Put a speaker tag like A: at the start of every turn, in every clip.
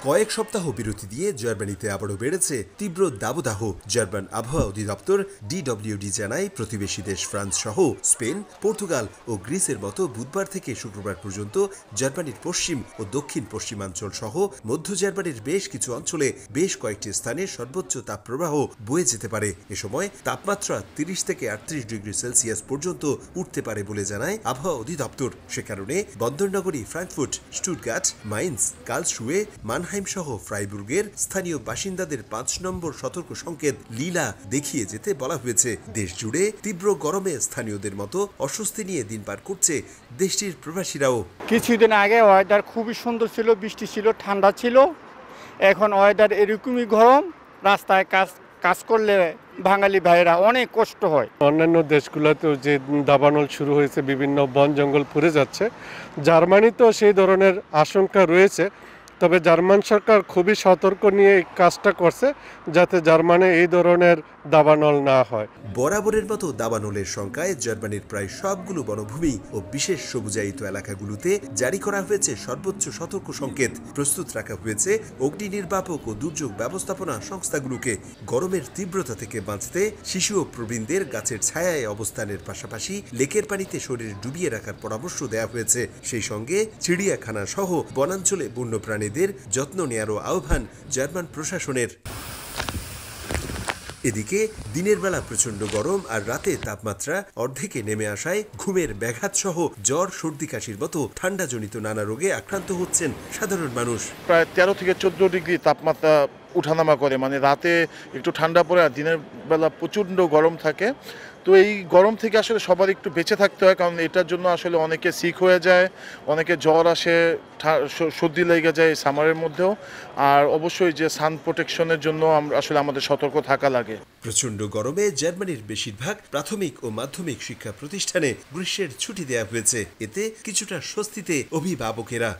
A: কয়েক সপ্তাহ বিরতি দিয়ে জার্মানিতে আবারও বেড়েছে তীব্র দাবদাহ। জার্মান আবহাওয়া অধিদপ্তর DWD জানায় প্রতিবেশী দেশ ফ্রান্স সহ স্পেন, পর্তুগাল ও গ্রিসের মতো বুধবার থেকে শুক্রবার পর্যন্ত জার্মানির পশ্চিম ও দক্ষিণ পশ্চিমাঞ্চল সহ মধ্য জার্মানির বেশ কিছু অঞ্চলে বেশ কয়েকটি স্থানে সর্বোচ্চ তাপপ্রবাহ বয়ে যেতে পারে। এ সময় তাপমাত্রা 30 থেকে 38 ডিগ্রি সেলসিয়াস পর্যন্ত উঠতে পারে বলে জানায় আবহাওয়া অধিদপ্তর। সে কারণে বন্দরনগরী ফ্রাঙ্কফুর্ট, স্টুটগার্ট, মাইন্স, কার্লসরুহে, মানহাইম সহ ফ্রাইবুর্গের স্থানীয় বাসিন্দাদের 5 নম্বর সতর্ক সংকেত লীলা দেখিয়ে যেতে বলা হয়েছে। দেশ জুড়ে তীব্র গরমে স্থানীয়দের মতো অস্বস্তি নিয়ে দিন পার করছে দেশটির প্রবাসীরাও।
B: কিছুদিন আগে ওয়েদার খুবই সুন্দর ছিল, বৃষ্টি ছিল, ঠান্ডা ছিল। এখন ওয়েদার এরকমই গরম, রাস্তায় কাজ করলে বাঙালি ভাইরা অনেক কষ্ট হয়।
C: অন্যান্য দেশগুলোতেও যে দাবানল শুরু হয়েছে, বিভিন্ন বন জঙ্গল পুড়ে যাচ্ছে, জার্মানিতেও সেই ধরনের আশঙ্কা রয়েছে। তবে জার্মান সরকার খুবই সতর্ক নিয়ে এই কাজটা করছে যাতে জার্মানি এই ধরনের দাবানল না হয়।
A: বরাবরের মতো দাবানলের সংখ্যায় জার্মানির প্রায় সবগুলো বনভূমি ও বিশেষ সবুজায়িত এলাকাগুলোতে জারি করা হয়েছে সর্বোচ্চ সতর্ক সংকেত। প্রস্তুত রাখা হয়েছে অগ্নি নির্বাপক ও দুর্যোগ ব্যবস্থাপনা সংস্থাগুলোকে। গরমের তীব্রতা থেকে বাঁচতে শিশু ও প্রবীণদের গাছের ছায়ায় অবস্থানের পাশাপাশি লেকের পানিতে শরীর ডুবিয়ে রাখার পরামর্শ দেওয়া হয়েছে। সেই সঙ্গে চিড়িয়াখানা সহ বনাঞ্চলে বন্যপ্রাণীদের যত্ন নেয়ারও আহ্বান জার্মান প্রশাসনের। এদিকে দিনের বেলা প্রচন্ড গরম আর রাতে তাপমাত্রা অর্ধেকে নেমে আসায় ঘুমের ব্যাঘাত সহ জ্বর, সর্দি, কাশির মতো ঠান্ডাজনিত নানা রোগে আক্রান্ত হচ্ছেন সাধারণ মানুষ।
D: প্রায় 13 থেকে 14 ডিগ্রি তাপমাত্রা উঠানামা করে, মানে রাতে একটু ঠান্ডা পড়ে আর দিনের বেলা প্রচণ্ড গরম থাকে। তো এই গরম থেকে আসলে সবার একটু বেঁচে থাকতে হয়, কারণ এটার জন্য আসলে অনেকে সিক হয়ে যায়, অনেকে জ্বর আসে, সর্দি লেগে যায় সামারের মধ্যেও। আর অবশ্যই যে সান প্রোটেকশনের জন্য আসলে আমাদের সতর্ক থাকা লাগে।
A: প্রচন্ড গরমে জার্মানির বেশিরভাগ প্রাথমিক ও মাধ্যমিক শিক্ষা প্রতিষ্ঠানে গ্রীষ্মের ছুটি দেওয়া হয়েছে। এতে কিছুটা স্বস্তিতে অভিভাবকেরা।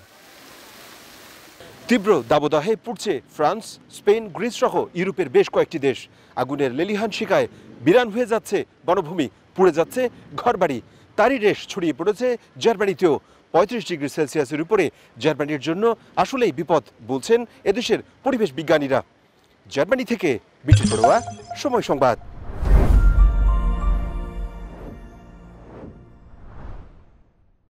E: তীব্র দাবদাহে পুড়ছে ফ্রান্স, স্পেন, গ্রিস সহ ইউরোপের বেশ কয়েকটি দেশ। আগুনের লেলিহান শিখায় বিরান হয়ে যাচ্ছে বনভূমি, পুড়ে যাচ্ছে ঘরবাড়ি। তারই রেশ ছড়িয়ে পড়েছে জার্মানিতেও। 35 ডিগ্রি সেলসিয়াসের উপরে জার্মানির জন্য আসলেই বিপদ বলছেন এদেশের পরিবেশ বিজ্ঞানীরা। জার্মানি থেকে বিটু বড়ুয়া, সময় সংবাদ।